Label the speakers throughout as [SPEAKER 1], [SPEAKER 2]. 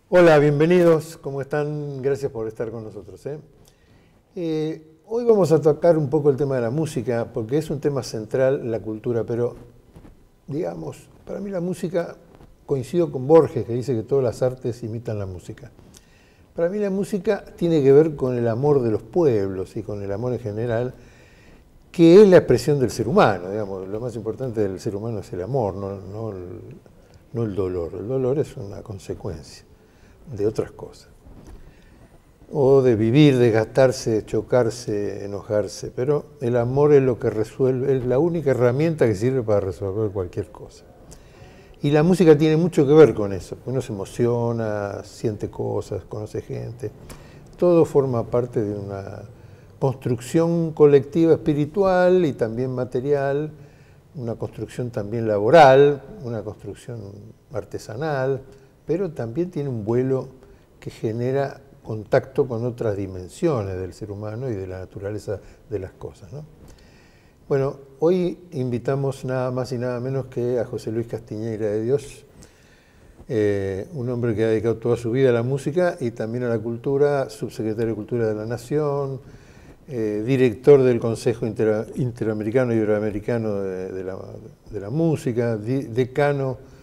[SPEAKER 1] Hola, bienvenidos, ¿cómo están? Gracias por estar con nosotros. Hoy vamos a tocar un poco el tema de la música, porque es un tema central en la cultura, pero, digamos, para mí la música, coincido con Borges, que dice que todas las artes imitan la música. Para mí la música tiene que ver con el amor de los pueblos y con el amor en general, que es la expresión del ser humano, digamos. Lo más importante del ser humano es el amor, no el dolor. El dolor es una consecuencia de otras cosas, o de vivir, desgastarse, chocarse, enojarse, pero el amor es lo que resuelve, es la única herramienta que sirve para resolver cualquier cosa. Y la música tiene mucho que ver con eso, uno se emociona, siente cosas, conoce gente, todo forma parte de una construcción colectiva espiritual y también material, una construcción también laboral, una construcción artesanal, pero también tiene un vuelo que genera contacto con otras dimensiones del ser humano y de la naturaleza de las cosas, ¿no? Bueno, hoy invitamos nada más y nada menos que a José Luis Castiñeira de Dios, un hombre que ha dedicado toda su vida a la música y también a la cultura, subsecretario de Cultura de la Nación, director del Consejo Interamericano y Iberoamericano de la Música, decano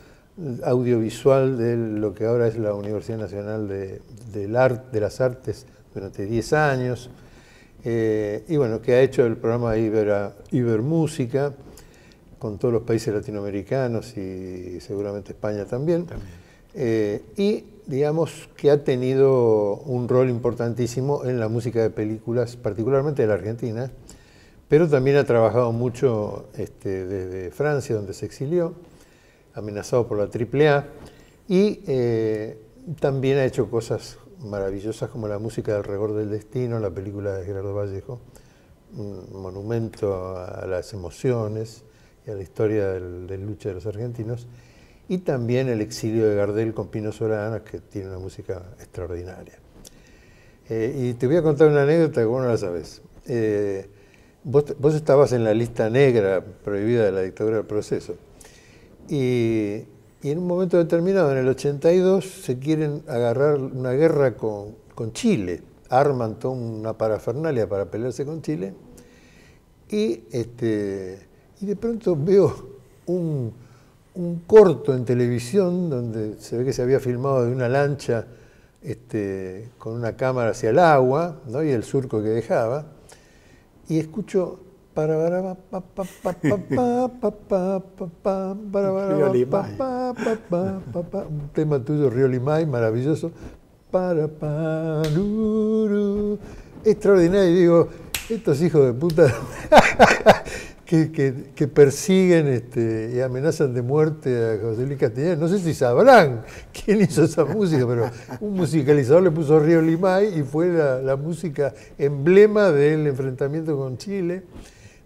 [SPEAKER 1] audiovisual de lo que ahora es la Universidad Nacional de las Artes durante 10 años, y bueno, que ha hecho el programa Ibermúsica con todos los países latinoamericanos y seguramente España también. Y digamos que ha tenido un rol importantísimo en la música de películas, particularmente de la Argentina, pero también ha trabajado mucho desde Francia, donde se exilió, amenazado por la AAA, y también ha hecho cosas maravillosas como la música del Rigor del Destino, la película de Gerardo Vallejo, un monumento a las emociones y a la historia de lucha de los argentinos, y también el exilio de Gardel con Pino Solanas, que tiene una música extraordinaria. Y te voy a contar una anécdota que vos no la sabés. Vos estabas en la lista negra prohibida de la dictadura del proceso. Y en un momento determinado, en el 82, se quieren agarrar una guerra con Chile. Arman toda una parafernalia para pelearse con Chile. Y de pronto veo un corto en televisión donde se ve que se había filmado de una lancha con una cámara hacia el agua, ¿no? Y el surco que dejaba. Y escucho... un tema tuyo, Río Limay, maravilloso, extraordinario. Y digo, estos hijos de puta que persiguen y amenazan de muerte a José Luis Castiñeira, no sé si sabrán quién hizo esa música, pero un musicalizador le puso Río Limay y fue la música emblema del enfrentamiento con Chile,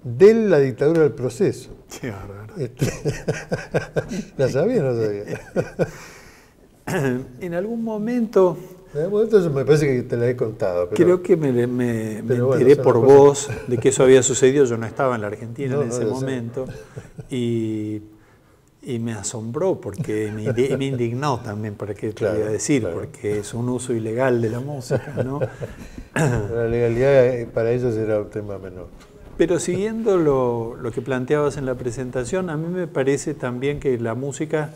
[SPEAKER 1] de la dictadura del proceso.
[SPEAKER 2] Qué bárbaro.
[SPEAKER 1] ¿La sabía o no sabía?
[SPEAKER 2] En algún momento...
[SPEAKER 1] En algún momento eso me parece que te la he contado. Pero,
[SPEAKER 2] creo que me enteré por vos de que eso había sucedido. Yo no estaba en la Argentina en ese momento. Y me asombró porque me indignó también, para qué te voy a decir, porque es un uso ilegal de la música, ¿no?
[SPEAKER 1] La legalidad para ellos era un tema menor.
[SPEAKER 2] Pero siguiendo lo que planteabas en la presentación, a mí me parece también que la música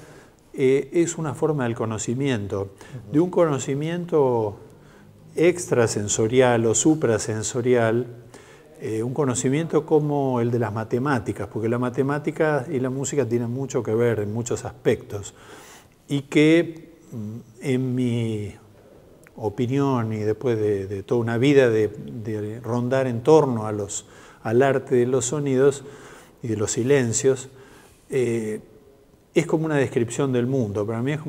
[SPEAKER 2] es una forma del conocimiento, de un conocimiento extrasensorial o suprasensorial un conocimiento como el de las matemáticas, porque la matemática y la música tienen mucho que ver en muchos aspectos, y que en mi opinión y después de toda una vida de rondar en torno al arte de los sonidos y de los silencios, es como una descripción del mundo. Para mí es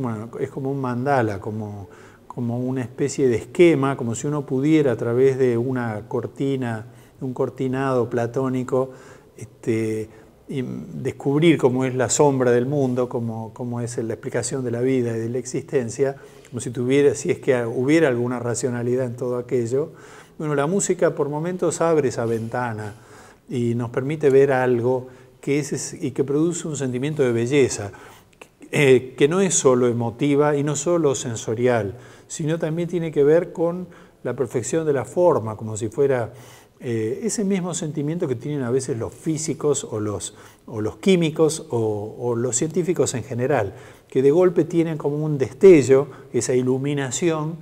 [SPEAKER 2] como un mandala, como una especie de esquema, como si uno pudiera a través de una cortina, un cortinado platónico, y descubrir cómo es la sombra del mundo, cómo es la explicación de la vida y de la existencia, como si es que hubiera alguna racionalidad en todo aquello. Bueno, la música por momentos abre esa ventana y nos permite ver algo y que produce un sentimiento de belleza, que no es solo emotiva y no solo sensorial, sino también tiene que ver con la perfección de la forma, como si fuera ese mismo sentimiento que tienen a veces los físicos o los químicos o los científicos en general, que de golpe tienen como un destello, esa iluminación,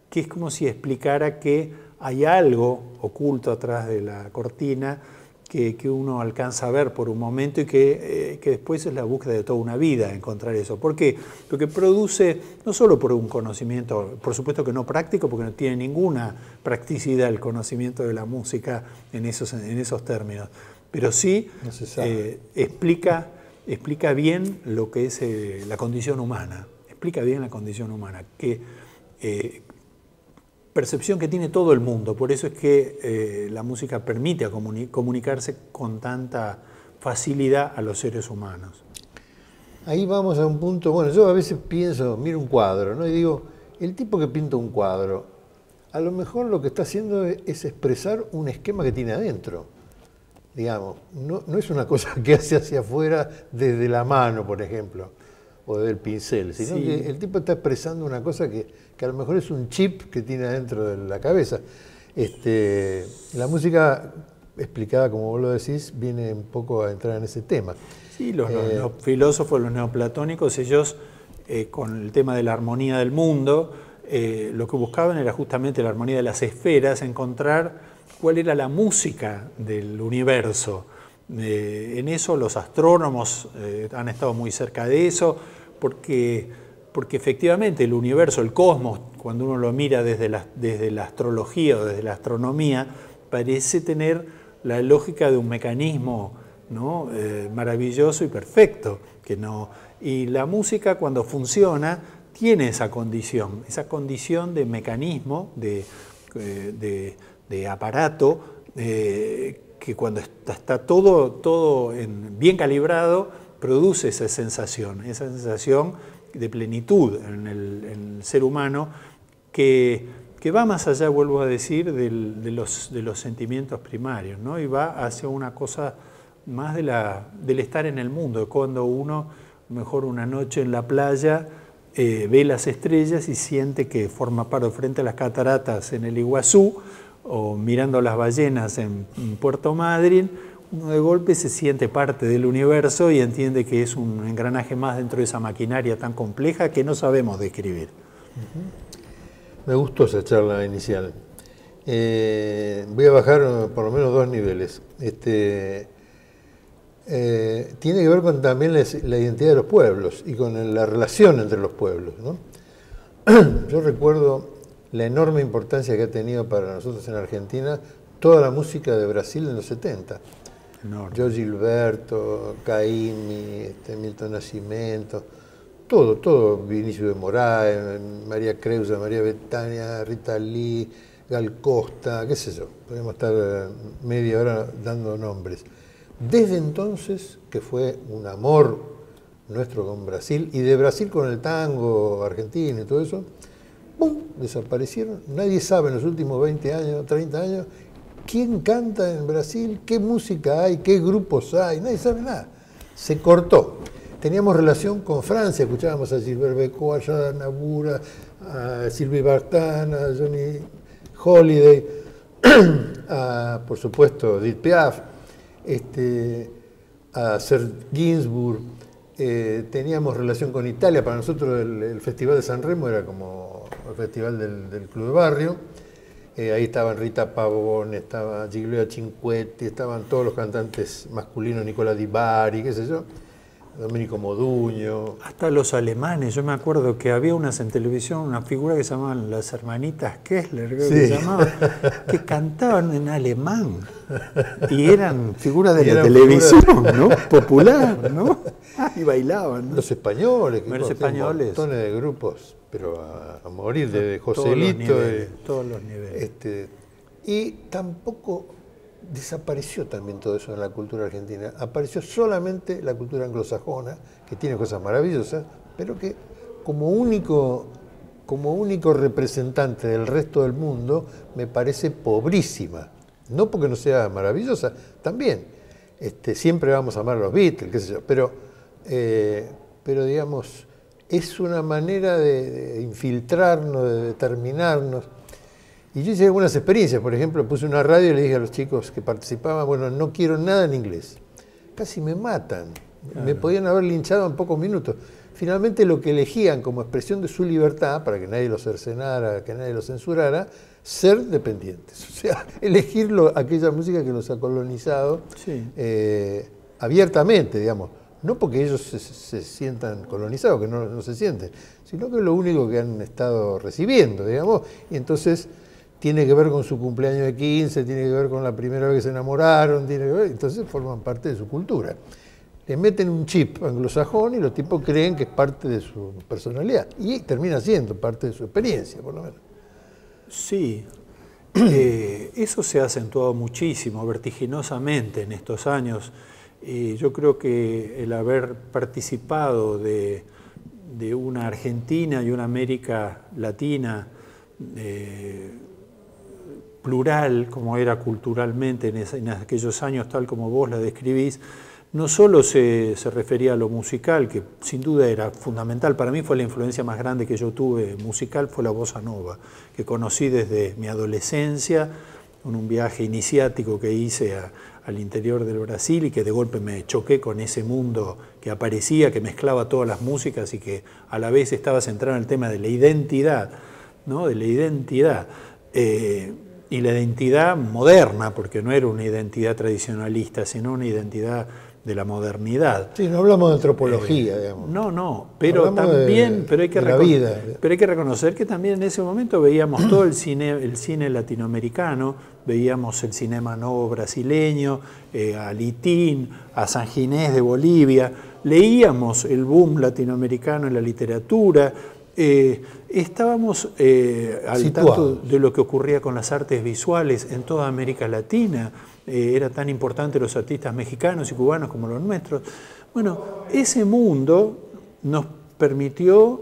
[SPEAKER 2] que es como si explicara que hay algo oculto atrás de la cortina que uno alcanza a ver por un momento y que después es la búsqueda de toda una vida encontrar eso. ¿Por qué? Porque produce, no solo por un conocimiento, por supuesto que no práctico, porque no tiene ninguna practicidad el conocimiento de la música en esos términos, pero sí explica bien lo que es la condición humana, explica bien la condición humana, percepción que tiene todo el mundo. Por eso es que la música permite comunicarse con tanta facilidad a los seres humanos.
[SPEAKER 1] Ahí vamos a un punto, bueno, yo a veces pienso, miro un cuadro, ¿no? Y digo, el tipo que pinta un cuadro, a lo mejor lo que está haciendo es expresar un esquema que tiene adentro. Digamos, no es una cosa que hace hacia afuera desde la mano, por ejemplo, o del pincel, sino que el tipo está expresando una cosa que a lo mejor es un chip que tiene adentro de la cabeza. La música explicada, como vos lo decís, viene un poco a entrar en ese tema.
[SPEAKER 2] Sí, los filósofos, los neoplatónicos, ellos con el tema de la armonía del mundo, lo que buscaban era justamente la armonía de las esferas, encontrar cuál era la música del universo. En eso los astrónomos han estado muy cerca de eso, porque efectivamente el universo, el cosmos, cuando uno lo mira desde la astrología o desde la astronomía, parece tener la lógica de un mecanismo, ¿no? Maravilloso y perfecto. Y la música, cuando funciona, tiene esa condición de mecanismo, de aparato, que cuando está todo bien calibrado, produce esa sensación de plenitud en el ser humano que va más allá, vuelvo a decir, de los sentimientos primarios, ¿no? Y va hacia una cosa más del estar en el mundo, cuando uno, mejor una noche en la playa, ve las estrellas y siente que forma parte frente a las cataratas en el Iguazú, o mirando las ballenas en Puerto Madryn, uno de golpe se siente parte del universo y entiende que es un engranaje más dentro de esa maquinaria tan compleja que no sabemos describir.
[SPEAKER 1] Me gustó esa charla inicial. Voy a bajar por lo menos 2 niveles. Tiene que ver con también la identidad de los pueblos y con la relación entre los pueblos, ¿no? Yo recuerdo la enorme importancia que ha tenido para nosotros en Argentina toda la música de Brasil en los 70. Jorge Gilberto, Caymmi, Milton Nascimento, todo, Vinicio de Moraes, María Creusa, María Bethânia, Rita Lee, Gal Costa, qué sé yo, podemos estar media hora dando nombres. Desde entonces, que fue un amor nuestro con Brasil, y de Brasil con el tango argentino y todo eso, ¡pum!, desaparecieron. Nadie sabe en los últimos 20 años, 30 años, quién canta en Brasil, qué música hay, qué grupos hay, nadie sabe nada. Se cortó. Teníamos relación con Francia, escuchábamos a Gilbert Bécaud, a Jean Nabura, a Sylvie Vartan, a Johnny Holiday, a, por supuesto, Edith Piaf, a Serge Gainsbourg. Teníamos relación con Italia. Para nosotros el Festival de San Remo era como el festival del Club de Barrio. ahí estaban Rita Pavone, estaba Giglio Cinquetti, estaban todos los cantantes masculinos, Nicola Di Bari, qué sé yo, Domenico Modugno.
[SPEAKER 2] Hasta los alemanes, yo me acuerdo que había unas en televisión, una figura que se llamaban las hermanitas Kessler, creo que se llamaban, que cantaban en alemán y eran figuras de la televisión, ¿no? Popular, ¿no? Y bailaban, ¿no?
[SPEAKER 1] Los españoles, que
[SPEAKER 2] los españoles.
[SPEAKER 1] Montones de grupos, pero a morir, de Joselito.
[SPEAKER 2] Todos los niveles.
[SPEAKER 1] Y tampoco desapareció también todo eso en la cultura argentina. Apareció solamente la cultura anglosajona, que tiene cosas maravillosas, pero que como único representante del resto del mundo me parece pobrísima. No porque no sea maravillosa, también. Siempre vamos a amar a los Beatles, qué sé yo, pero digamos, es una manera de infiltrarnos, de determinarnos. Y yo hice algunas experiencias, por ejemplo, puse una radio y le dije a los chicos que participaban, bueno, no quiero nada en inglés. Casi me matan, claro. Me podían haber linchado en pocos minutos. Finalmente lo que elegían como expresión de su libertad, para que nadie los cercenara, que nadie los censurara, ser dependientes. O sea, elegir aquella música que los ha colonizado abiertamente, digamos. No porque ellos se sientan colonizados, que no se sienten, sino que es lo único que han estado recibiendo, digamos, y entonces tiene que ver con su cumpleaños de 15, tiene que ver con la primera vez que se enamoraron, entonces forman parte de su cultura. Le meten un chip anglosajón y los tipos creen que es parte de su personalidad, y termina siendo parte de su experiencia, por lo menos.
[SPEAKER 2] Sí, eso se ha acentuado muchísimo, vertiginosamente en estos años. Yo creo que el haber participado de una Argentina y una América Latina plural, como era culturalmente en aquellos años, tal como vos la describís, no solo se refería a lo musical, que sin duda era fundamental, para mí fue la influencia más grande que yo tuve musical, fue la bossa nova, que conocí desde mi adolescencia, en un viaje iniciático que hice al interior del Brasil y que de golpe me choqué con ese mundo que aparecía, que mezclaba todas las músicas y que a la vez estaba centrado en el tema de la identidad, ¿no? De la identidad. Y la identidad moderna, porque no era una identidad tradicionalista, sino una identidad de la modernidad.
[SPEAKER 1] Sí, no hablamos de antropología, digamos.
[SPEAKER 2] No, pero también, pero hay que reconocer que también en ese momento veíamos todo el cine latinoamericano, veíamos el cinema nuevo brasileño, a Litín, a San Ginés de Bolivia, leíamos el boom latinoamericano en la literatura, estábamos al tanto de lo que ocurría con las artes visuales en toda América Latina. Era tan importante los artistas mexicanos y cubanos como los nuestros. Bueno, ese mundo nos permitió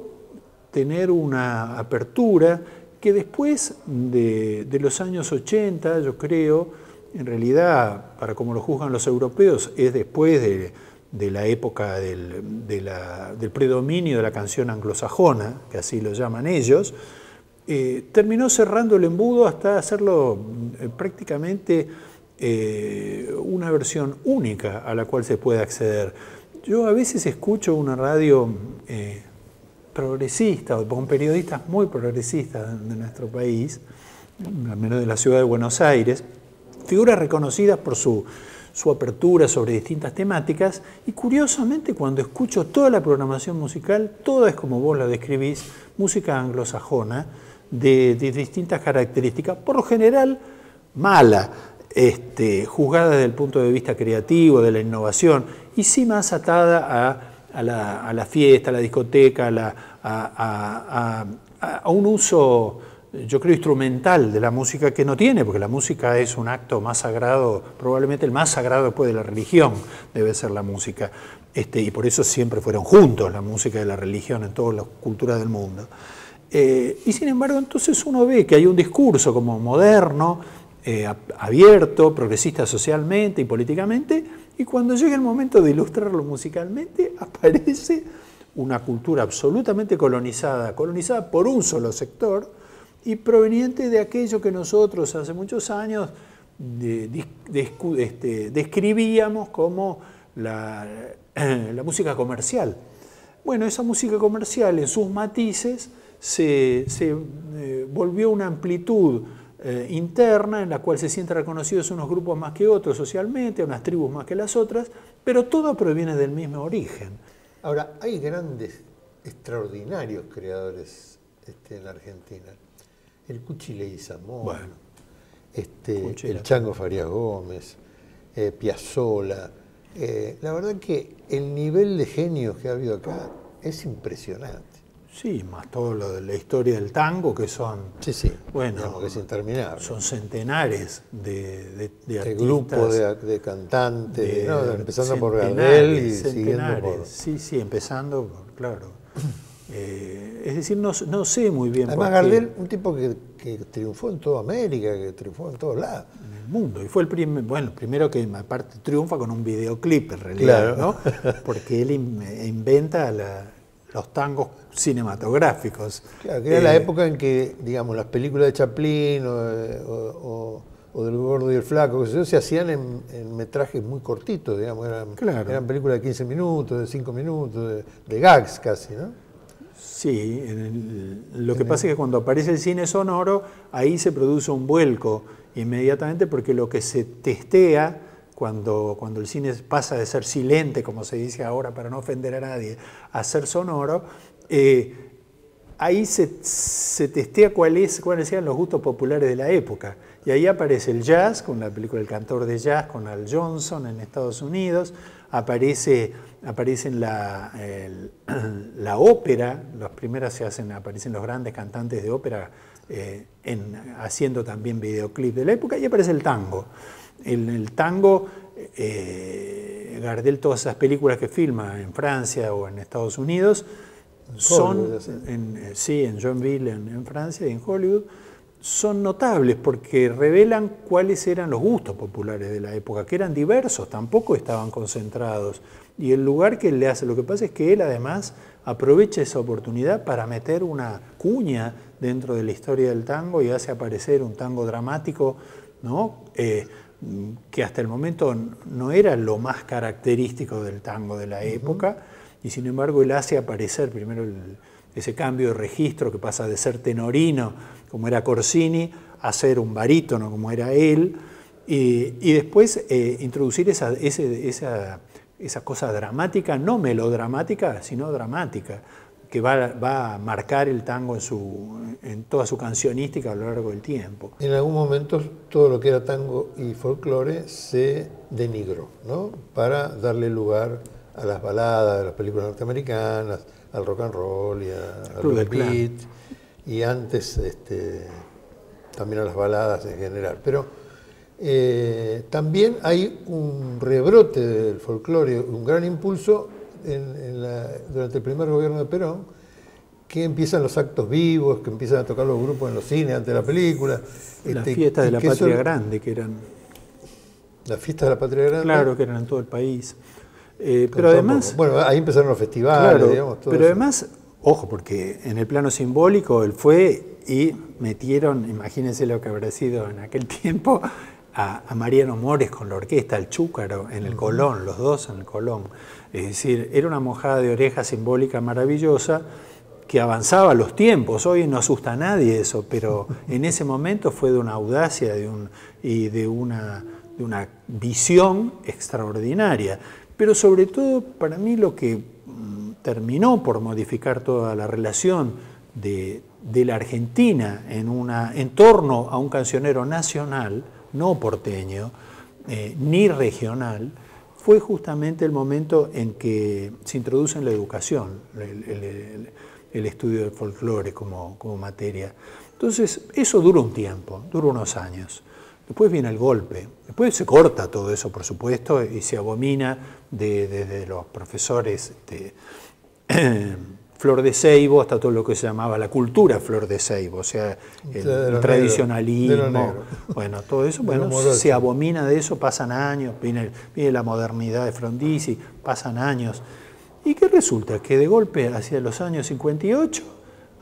[SPEAKER 2] tener una apertura que después de los años 80, yo creo, en realidad, para como lo juzgan los europeos, es después de la época del predominio de la canción anglosajona, que así lo llaman ellos, terminó cerrando el embudo hasta hacerlo prácticamente una versión única a la cual se puede acceder. Yo a veces escucho una radio progresista, con periodistas muy progresistas de nuestro país, al menos de la ciudad de Buenos Aires, figuras reconocidas por su apertura sobre distintas temáticas, y curiosamente cuando escucho toda la programación musical, toda es como vos la describís, música anglosajona, de distintas características, por lo general mala, juzgada desde el punto de vista creativo, de la innovación, y sí más atada a la fiesta, a la discoteca, a un uso, yo creo, instrumental de la música, que no tiene, porque la música es un acto más sagrado, probablemente el más sagrado después de la religión debe ser la música, y por eso siempre fueron juntos la música y la religión en todas las culturas del mundo. Y sin embargo, entonces uno ve que hay un discurso como moderno, abierto, progresista socialmente y políticamente, y cuando llega el momento de ilustrarlo musicalmente, aparece una cultura absolutamente colonizada por un solo sector y proveniente de aquello que nosotros hace muchos años describíamos como la música comercial. Bueno, esa música comercial en sus matices se volvió una amplitud interna en la cual se sienten reconocidos unos grupos más que otros socialmente, unas tribus más que las otras, pero todo proviene del mismo origen.
[SPEAKER 1] Ahora, hay grandes, extraordinarios creadores en la Argentina. El Cuchi Leguizamón,
[SPEAKER 2] Bueno,
[SPEAKER 1] el Chango Farías Gómez, Piazzolla. La verdad que el nivel de genios que ha habido acá es impresionante.
[SPEAKER 2] Sí, más todo lo de la historia del tango, que son,
[SPEAKER 1] sí,
[SPEAKER 2] bueno,
[SPEAKER 1] digamos que es interminable.
[SPEAKER 2] Son centenares de artistas.
[SPEAKER 1] Grupos de cantantes, ¿no? Empezando por Gardel y siguiendo por...
[SPEAKER 2] Sí, empezando, claro. Es decir, no sé muy bien.
[SPEAKER 1] Además, Gardel, un tipo que triunfó en toda América, que triunfó en todos lados.
[SPEAKER 2] En el mundo. Y fue el primero que, aparte, triunfa con un videoclip, en realidad, claro, ¿no? Porque él inventa los tangos cinematográficos.
[SPEAKER 1] Claro, que era la época en que, digamos, las películas de Chaplin o del Gordo y el Flaco, que se hacían en metrajes muy cortitos, digamos, eran películas de 15 minutos, de 5 minutos, de gags casi, ¿no?
[SPEAKER 2] Sí, lo que pasa es que cuando aparece el cine sonoro, ahí se produce un vuelco inmediatamente, porque lo que se testea cuando el cine pasa de ser silente, como se dice ahora para no ofender a nadie, a ser sonoro, ahí se testea cuáles sean los gustos populares de la época. Y ahí aparece el jazz, con la película El cantor de jazz, con Al Johnson en Estados Unidos, aparece la ópera, las primeras aparecen los grandes cantantes de ópera haciendo también videoclip de la época, y aparece el tango. El tango, Gardel, todas esas películas que filma en Francia o en Estados Unidos, en Joinville, en Francia y en Hollywood, son notables porque revelan cuáles eran los gustos populares de la época, que eran diversos, tampoco estaban concentrados. Y el lugar que él le hace, lo que pasa es que él además aprovecha esa oportunidad para meter una cuña dentro de la historia del tango y hace aparecer un tango dramático, ¿no? Que hasta el momento no era lo más característico del tango de la época, y sin embargo él hace aparecer primero ese cambio de registro que pasa de ser tenorino, como era Corsini, a ser un barítono, como era él, y después introducir esa cosa dramática, no melodramática, sino dramática, que va a marcar el tango en toda su cancionística a lo largo del tiempo.
[SPEAKER 1] En algún momento todo lo que era tango y folclore se denigró, ¿no? Para darle lugar a las baladas de las películas norteamericanas, al rock and roll y al beat, y antes también a las baladas en general. Pero también hay un rebrote del folclore, un gran impulso durante el primer gobierno de Perón, que empiezan los actos vivos, que empiezan a tocar los grupos en los cines antes de la película.
[SPEAKER 2] Las fiestas de la Patria Grande, que eran...
[SPEAKER 1] Las fiestas de la Patria Grande.
[SPEAKER 2] Claro, que eran en todo el país. Pero además...
[SPEAKER 1] Bueno, ahí empezaron los festivales,
[SPEAKER 2] claro,
[SPEAKER 1] digamos. Todo
[SPEAKER 2] pero
[SPEAKER 1] eso.
[SPEAKER 2] Además, ojo, porque en el plano simbólico él fue y metieron, imagínense lo que habrá sido en aquel tiempo, a Mariano Mores con la orquesta, el Chúcaro, en el Colón, los dos en el Colón. Es decir, era una mojada de oreja simbólica maravillosa que avanzaba los tiempos. Hoy no asusta a nadie eso, pero en ese momento fue de una audacia y de una visión extraordinaria. Pero sobre todo, para mí lo que terminó por modificar toda la relación de la Argentina en torno a un cancionero nacional, no porteño, ni regional, fue justamente el momento en que se introduce en la educación el estudio del folclore como materia. Entonces, eso dura un tiempo, dura unos años. Después viene el golpe, después se corta todo eso, por supuesto, y se abomina desde los profesores Flor de Seibo hasta todo lo que se llamaba la cultura Flor de Seibo, o sea, el tradicionalismo, bueno, todo eso, bueno, se abomina de eso, pasan años, viene la modernidad de Frondizi, pasan años. ¿Y qué resulta? Que de golpe, hacia los años 58,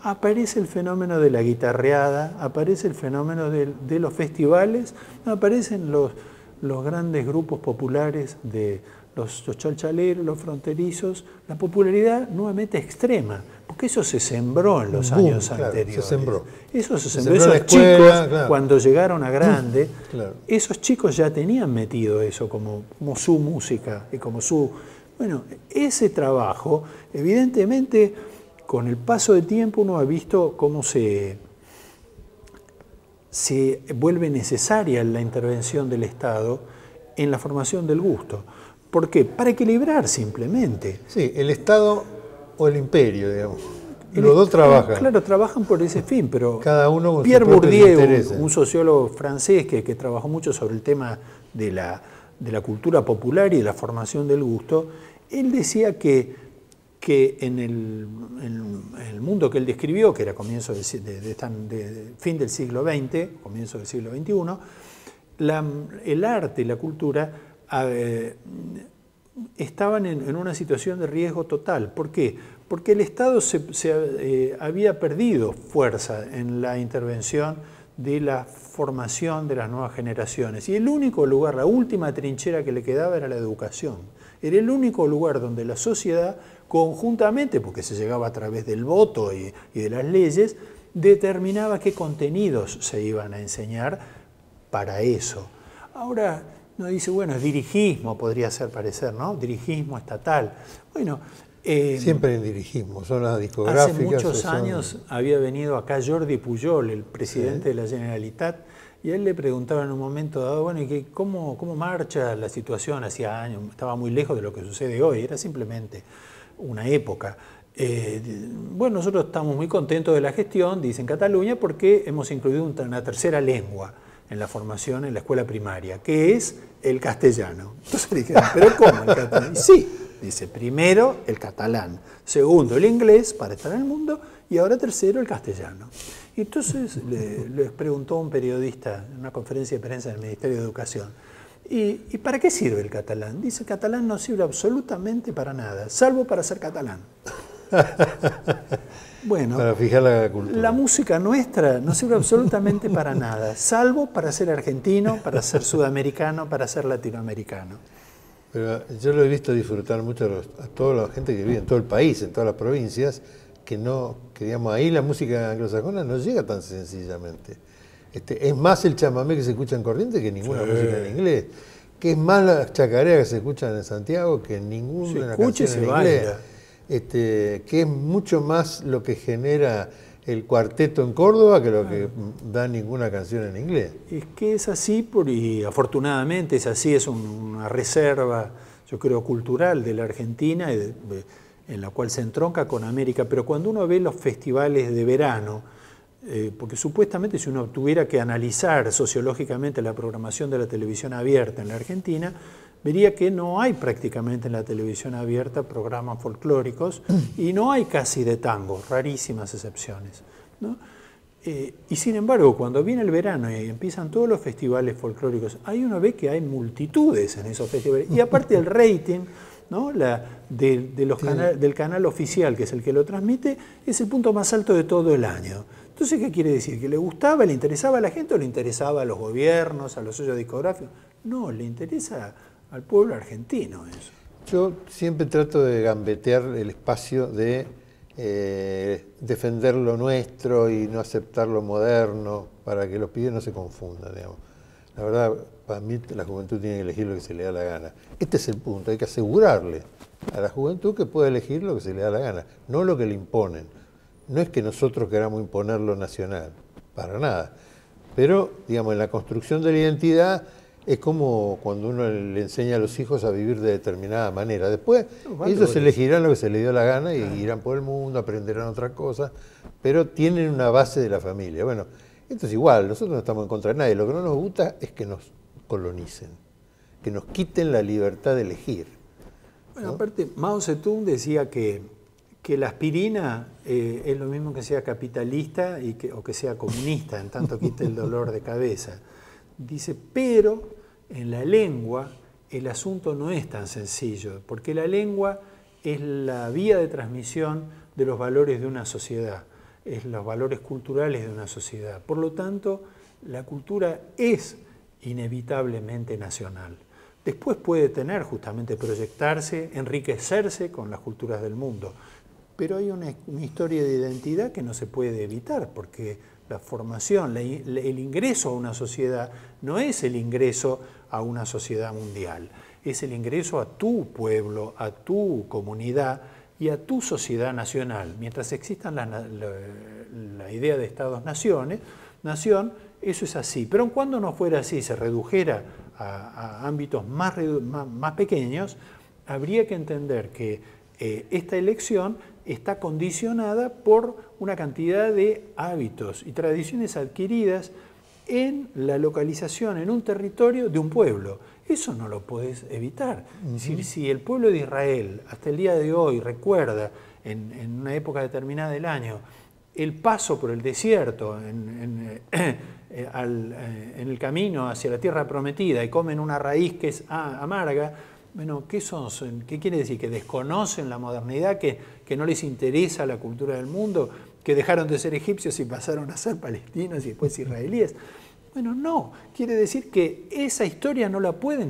[SPEAKER 2] aparece el fenómeno de la guitarreada, aparece el fenómeno de los festivales, aparecen los grandes grupos populares de los chalchaleros, los fronterizos, la popularidad nuevamente extrema, Porque eso se sembró en los años anteriores.
[SPEAKER 1] Se sembró.
[SPEAKER 2] Eso se sembró. Esos chicos, cuando llegaron a grande, esos chicos ya tenían metido eso como su música y como su... Bueno, ese trabajo, evidentemente, con el paso del tiempo uno ha visto cómo se vuelve necesaria la intervención del Estado en la formación del gusto. ¿Por qué? Para equilibrar simplemente.
[SPEAKER 1] Sí, el Estado o el imperio, digamos. Los dos trabajan.
[SPEAKER 2] Claro, trabajan por ese fin, pero
[SPEAKER 1] cada uno con
[SPEAKER 2] Pierre Bourdieu, un sociólogo francés que trabajó mucho sobre el tema de la cultura popular y de la formación del gusto, él decía que en el mundo que él describió, que era comienzo fin del siglo XX, comienzo del siglo XXI, el arte y la cultura estaban en una situación de riesgo total. ¿Por qué? Porque el Estado había perdido fuerza en la intervención de la formación de las nuevas generaciones. Y el único lugar, la última trinchera que le quedaba era la educación. Era el único lugar donde la sociedad, conjuntamente, porque se llegaba a través del voto y de las leyes, determinaba qué contenidos se iban a enseñar para eso. Ahora, uno dice, bueno, dirigismo podría ser parecer, ¿no? Dirigismo estatal. Bueno,
[SPEAKER 1] siempre en dirigismo, son las discográficas.
[SPEAKER 2] Hace muchos años había venido acá Jordi Pujol, el presidente de la Generalitat, y a él le preguntaba en un momento dado, bueno, ¿y cómo marcha la situación? Hacía años, estaba muy lejos de lo que sucede hoy, era simplemente una época. Bueno, nosotros estamos muy contentos de la gestión, dice en Cataluña, porque hemos incluido una tercera lengua en la formación en la escuela primaria, que es el castellano. Entonces le dije, ¿pero cómo el catalán? Y sí, dice, primero el catalán, segundo el inglés para estar en el mundo y ahora tercero el castellano. Y entonces les preguntó un periodista en una conferencia de prensa del Ministerio de Educación, ¿y para qué sirve el catalán? Dice, el catalán no sirve absolutamente para nada, salvo para ser catalán. Bueno,
[SPEAKER 1] para fijar la cultura.
[SPEAKER 2] La música nuestra no sirve absolutamente para nada, salvo para ser argentino, para ser sudamericano, para ser latinoamericano.
[SPEAKER 1] Pero yo lo he visto disfrutar mucho a toda la gente que vive en todo el país, en todas las provincias, que digamos, ahí la música anglosajona no llega tan sencillamente. Es más el chamamé que se escucha en Corrientes que ninguna música en inglés. Que es más la chacarera que se escuchan en Santiago que ninguna canción en inglés. Que es mucho más lo que genera el cuarteto en Córdoba que lo que da ninguna canción en inglés.
[SPEAKER 2] Es que es así, y afortunadamente es así, es una reserva, yo creo, cultural de la Argentina, en la cual se entronca con América, pero cuando uno ve los festivales de verano, porque supuestamente si uno tuviera que analizar sociológicamente la programación de la televisión abierta en la Argentina, vería que no hay prácticamente en la televisión abierta programas folclóricos y no hay casi de tango, rarísimas excepciones, ¿no? Y sin embargo, cuando viene el verano y empiezan todos los festivales folclóricos, ahí uno ve que hay multitudes en esos festivales. Y aparte el rating, ¿no? Del canal oficial, que es el que lo transmite, es el punto más alto de todo el año. Entonces, ¿qué quiere decir? ¿Que le gustaba, le interesaba a la gente o le interesaba a los gobiernos, a los sellos discográficos? No, le interesa al pueblo argentino eso.
[SPEAKER 1] Yo siempre trato de gambetear el espacio de defender lo nuestro y no aceptar lo moderno, para que los pibes no se confundan, digamos. La verdad, para mí la juventud tiene que elegir lo que se le da la gana. Este es el punto, hay que asegurarle a la juventud que puede elegir lo que se le da la gana, no lo que le imponen. No es que nosotros queramos imponer lo nacional, para nada. Pero, digamos, en la construcción de la identidad es como cuando uno le enseña a los hijos a vivir de determinada manera. Después ellos elegirán lo que se les dio la gana y irán por el mundo, aprenderán otras cosas, pero tienen una base de la familia. Bueno, esto es igual, nosotros no estamos en contra de nadie. Lo que no nos gusta es que nos colonicen, que nos quiten la libertad de elegir.
[SPEAKER 2] Bueno, ¿no? Aparte, Mao Zedong decía que la aspirina es lo mismo que sea capitalista o que sea comunista, en tanto quite el dolor de cabeza. Dice, pero en la lengua el asunto no es tan sencillo, porque la lengua es la vía de transmisión de los valores de una sociedad, es los valores culturales de una sociedad. Por lo tanto, la cultura es inevitablemente nacional. Después puede tener justamente proyectarse, enriquecerse con las culturas del mundo, pero hay una historia de identidad que no se puede evitar, porque la formación, el ingreso a una sociedad no es el ingreso a una sociedad mundial, es el ingreso a tu pueblo, a tu comunidad y a tu sociedad nacional. Mientras existan la idea de Estados-nación, eso es así. Pero cuando no fuera así, se redujera a ámbitos más pequeños, habría que entender que esta elección está condicionada por una cantidad de hábitos y tradiciones adquiridas en la localización, en un territorio de un pueblo. Eso no lo podés evitar. Si el pueblo de Israel hasta el día de hoy recuerda en una época determinada del año el paso por el desierto en el camino hacia la tierra prometida y comen una raíz que es amarga, bueno, ¿qué quiere decir? ¿Que desconocen la modernidad, que no les interesa la cultura del mundo, que dejaron de ser egipcios y pasaron a ser palestinos y después israelíes? Bueno, no, quiere decir que esa historia no la pueden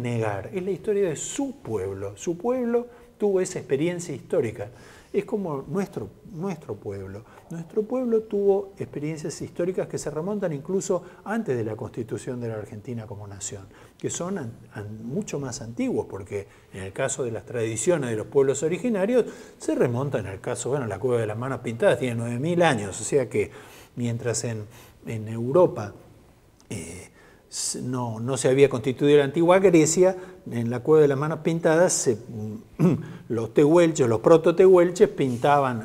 [SPEAKER 2] negar, es la historia de su pueblo. Su pueblo tuvo esa experiencia histórica. Es como nuestro pueblo. Nuestro pueblo tuvo experiencias históricas que se remontan incluso antes de la constitución de la Argentina como nación, que son mucho más antiguos, porque en el caso de las tradiciones de los pueblos originarios se remontan al caso, bueno, la Cueva de las Manos Pintadas tiene 9000 años, o sea que mientras en Europa no se había constituido la antigua Grecia, en la Cueva de las Manos Pintadas los tehuelches, los proto-tehuelches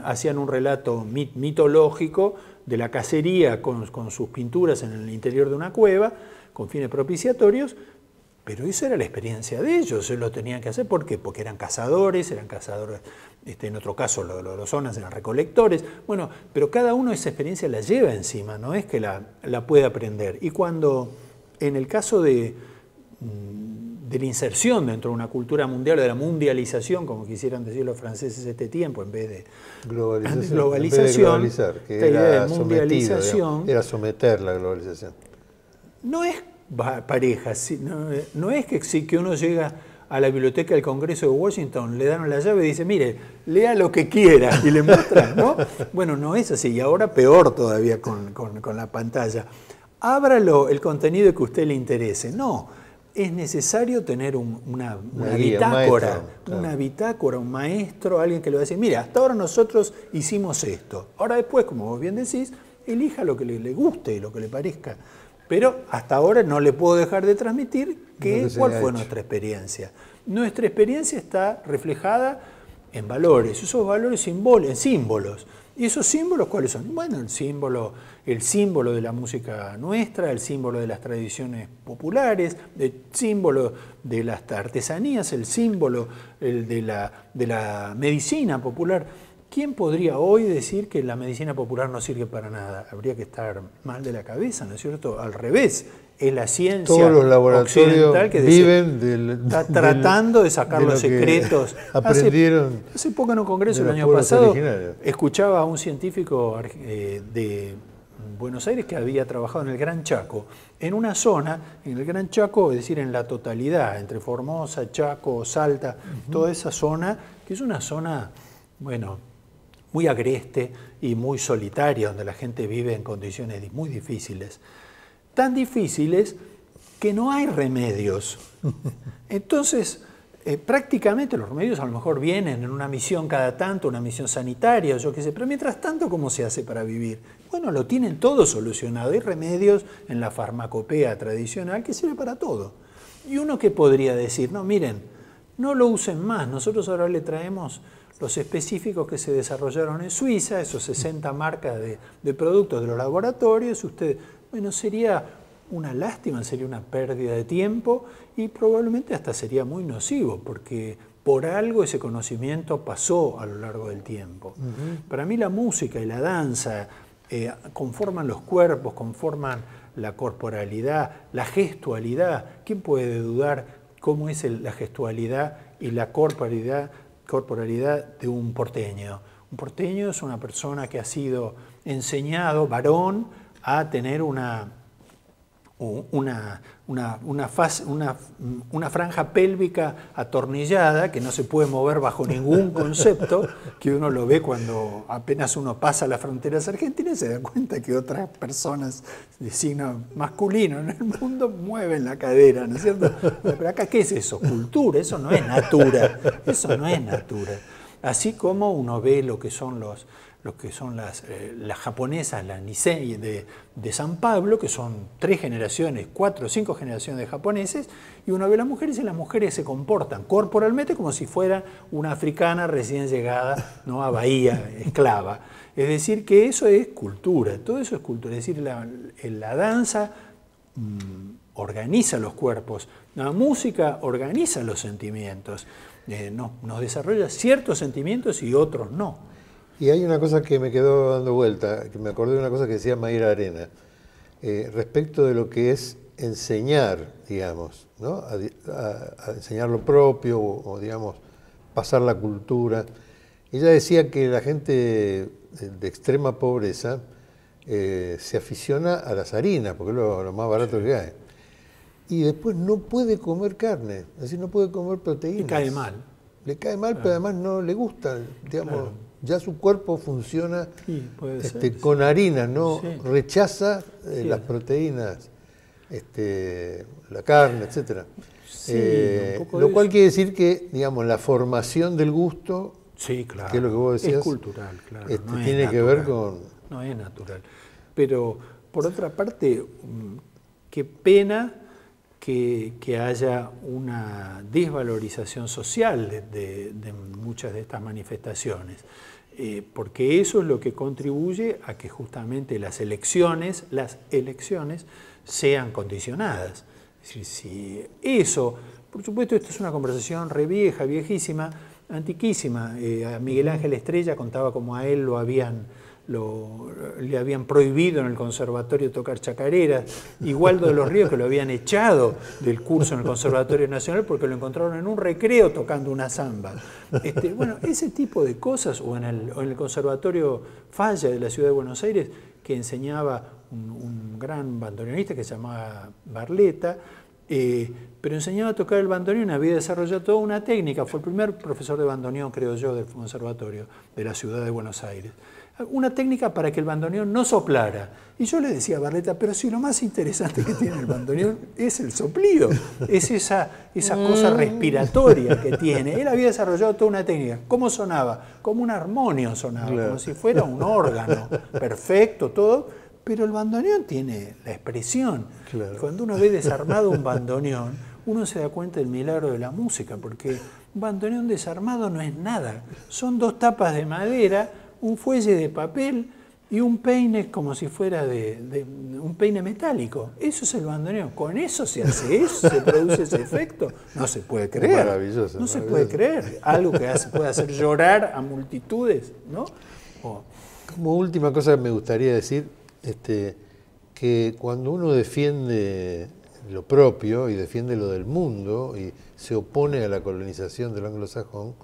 [SPEAKER 2] hacían un relato mitológico de la cacería con sus pinturas en el interior de una cueva, con fines propiciatorios, pero esa era la experiencia de ellos lo tenían que hacer. ¿Por qué? Porque eran cazadores, en otro caso los zonas eran recolectores, bueno, pero cada uno esa experiencia la lleva encima, no es que la pueda aprender. Y cuando, en el caso de la inserción dentro de una cultura mundial, de la mundialización, como quisieran decir los franceses este tiempo, en vez de globalización,
[SPEAKER 1] que era mundialización, era someter la globalización.
[SPEAKER 2] No es pareja, no es que uno llega a la biblioteca del Congreso de Washington, le dan la llave y dice, mire, lea lo que quiera, y le muestran, ¿no? Bueno, no es así, y ahora peor todavía con la pantalla. Ábralo el contenido que a usted le interese. No, es necesario tener una bitácora, una bitácora, un maestro, alguien que le va a decir, mira, hasta ahora nosotros hicimos esto. Ahora después, como vos bien decís, elija lo que le guste, lo que le parezca. Pero hasta ahora no le puedo dejar de transmitir cuál fue nuestra experiencia. Nuestra experiencia está reflejada en valores, esos valores en símbolos. ¿Y esos símbolos cuáles son? Bueno, el símbolo de la música nuestra, el símbolo de las tradiciones populares, el símbolo de las artesanías, el símbolo de la medicina popular. ¿Quién podría hoy decir que la medicina popular no sirve para nada? Habría que estar mal de la cabeza, ¿no es cierto? Al revés, es la ciencia
[SPEAKER 1] todos los laboratorios
[SPEAKER 2] occidental que
[SPEAKER 1] está
[SPEAKER 2] tratando de sacar los secretos.
[SPEAKER 1] Aprendieron.
[SPEAKER 2] Hace poco en un congreso el año pasado escuchaba a un científico de Buenos Aires que había trabajado en el Gran Chaco, en una zona, en el Gran Chaco, es decir, en la totalidad, entre Formosa, Chaco, Salta, toda esa zona, que es una zona, bueno, muy agreste y muy solitaria, donde la gente vive en condiciones muy difíciles. Tan difíciles que no hay remedios. Entonces, prácticamente los remedios a lo mejor vienen en una misión cada tanto, una misión sanitaria, yo qué sé, pero mientras tanto, ¿cómo se hace para vivir? Bueno, lo tienen todo solucionado. Hay remedios en la farmacopea tradicional que sirve para todo. Y uno que podría decir, no, miren, no lo usen más, nosotros ahora le traemos los específicos que se desarrollaron en Suiza, esos 60 marcas de productos de los laboratorios, bueno, sería una lástima, sería una pérdida de tiempo y probablemente hasta sería muy nocivo, porque por algo ese conocimiento pasó a lo largo del tiempo. Para mí la música y la danza conforman los cuerpos, conforman la corporalidad, la gestualidad. ¿Quién puede dudar cómo es la gestualidad y la corporalidad de un porteño? Un porteño es una persona que ha sido enseñado, varón, a tener una una franja pélvica atornillada que no se puede mover bajo ningún concepto, que uno lo ve cuando apenas uno pasa las fronteras argentinas y se da cuenta que otras personas de signo masculino en el mundo mueven la cadera, ¿no es cierto? Pero acá, ¿qué es eso? Cultura, eso no es natura, eso no es natura. Así como uno ve lo que son las japonesas, las Nisei de San Pablo, que son 3 generaciones, 4 o 5 generaciones de japoneses, y uno ve las mujeres y las mujeres se comportan corporalmente como si fuera una africana recién llegada, ¿no?, a Bahía, esclava. Es decir, que eso es cultura, todo eso es cultura. Es decir, la danza organiza los cuerpos, la música organiza los sentimientos, nos desarrolla ciertos sentimientos y otros no.
[SPEAKER 1] Y hay una cosa que me quedó dando vuelta, que me acordé de una cosa que decía Mayra Arena, respecto de lo que es enseñar, digamos, ¿no? a enseñar lo propio o, digamos, pasar la cultura. Ella decía que la gente de extrema pobreza se aficiona a las harinas, porque es lo más barato que hay. Y después no puede comer carne, es decir, no puede comer proteínas.
[SPEAKER 2] Le cae mal.
[SPEAKER 1] Le cae mal, pero además no le gusta, digamos. Claro. Ya su cuerpo funciona con harina, no rechaza las proteínas, la carne, etc. Lo cual quiere decir que, digamos, la formación del gusto,
[SPEAKER 2] claro,
[SPEAKER 1] que es lo que vos decías,
[SPEAKER 2] es cultural, claro, no
[SPEAKER 1] tiene
[SPEAKER 2] es
[SPEAKER 1] que ver con...
[SPEAKER 2] No es natural. Pero, por otra parte, qué pena que haya una desvalorización social de muchas de estas manifestaciones, porque eso es lo que contribuye a que justamente las elecciones sean condicionadas. Es decir, si eso, por supuesto, esto es una conversación re vieja, viejísima, antiquísima. A Miguel Ángel Estrella contaba cómo a él le habían prohibido en el conservatorio tocar chacareras, y Waldo de los Ríos, que lo habían echado del curso en el Conservatorio Nacional porque lo encontraron en un recreo tocando una samba. Bueno, ese tipo de cosas, o en el Conservatorio Falla de la Ciudad de Buenos Aires, que enseñaba un gran bandoneonista que se llamaba Barletta, pero enseñaba a tocar el bandoneón, había desarrollado toda una técnica, fue el primer profesor de bandoneón, creo yo, del Conservatorio de la Ciudad de Buenos Aires. Una técnica para que el bandoneón no soplara. Y yo le decía a Barletta, pero si lo más interesante que tiene el bandoneón es el soplido, es esa cosa respiratoria que tiene. Él había desarrollado toda una técnica. ¿Cómo sonaba? Como un armonio sonaba, claro, como si fuera un órgano, perfecto, todo, pero el bandoneón tiene la expresión. Claro. Y cuando uno ve desarmado un bandoneón, uno se da cuenta del milagro de la música, porque un bandoneón desarmado no es nada. Son 2 tapas de madera, un fuelle de papel y un peine como si fuera un peine metálico. Eso es el bandoneón. Con eso se hace eso, se produce ese efecto. No se puede creer.
[SPEAKER 1] Maravilloso.
[SPEAKER 2] No se puede creer. Algo que puede hacer llorar a multitudes, ¿no?
[SPEAKER 1] Como última cosa me gustaría decir, que cuando uno defiende lo propio y defiende lo del mundo y se opone a la colonización del anglosajón,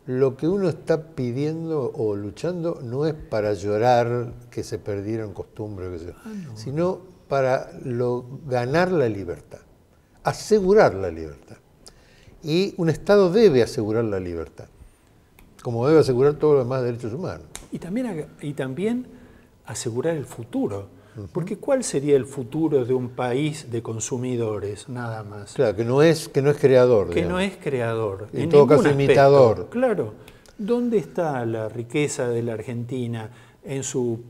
[SPEAKER 1] lo que uno está pidiendo o luchando no es para llorar que se perdieron costumbres, sino para ganar la libertad, asegurar la libertad. Y un Estado debe asegurar la libertad, como debe asegurar todos los demás derechos humanos.
[SPEAKER 2] Y también asegurar el futuro. Porque ¿cuál sería el futuro de un país de consumidores, nada más?
[SPEAKER 1] Claro, que no es creador.
[SPEAKER 2] Que no es creador.
[SPEAKER 1] En todo caso, imitador.
[SPEAKER 2] Claro. ¿Dónde está la riqueza de la Argentina? ¿En su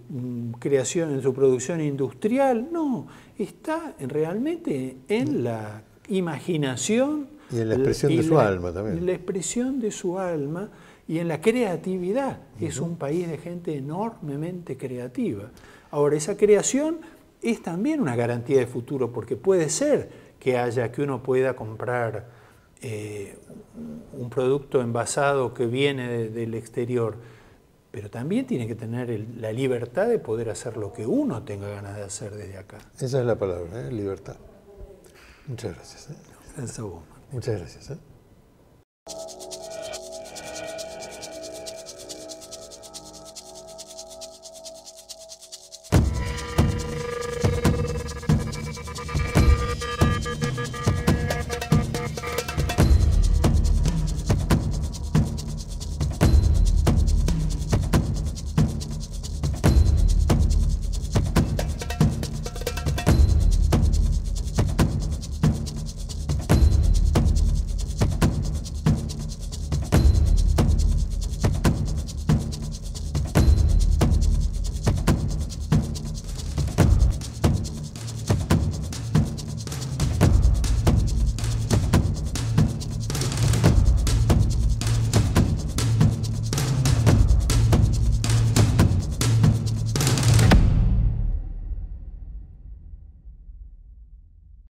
[SPEAKER 2] creación, en su producción industrial? No, está realmente en la imaginación.
[SPEAKER 1] Y en la expresión de su alma también.
[SPEAKER 2] En la expresión de su alma y en la creatividad. Es un país de gente enormemente creativa. Ahora, esa creación es también una garantía de futuro, porque puede ser que uno pueda comprar un producto envasado que viene del exterior, pero también tiene que tener la libertad de poder hacer lo que uno tenga ganas de hacer desde acá.
[SPEAKER 1] Esa es la palabra, libertad. Muchas gracias.
[SPEAKER 2] Gracias a vos.
[SPEAKER 1] Muchas gracias.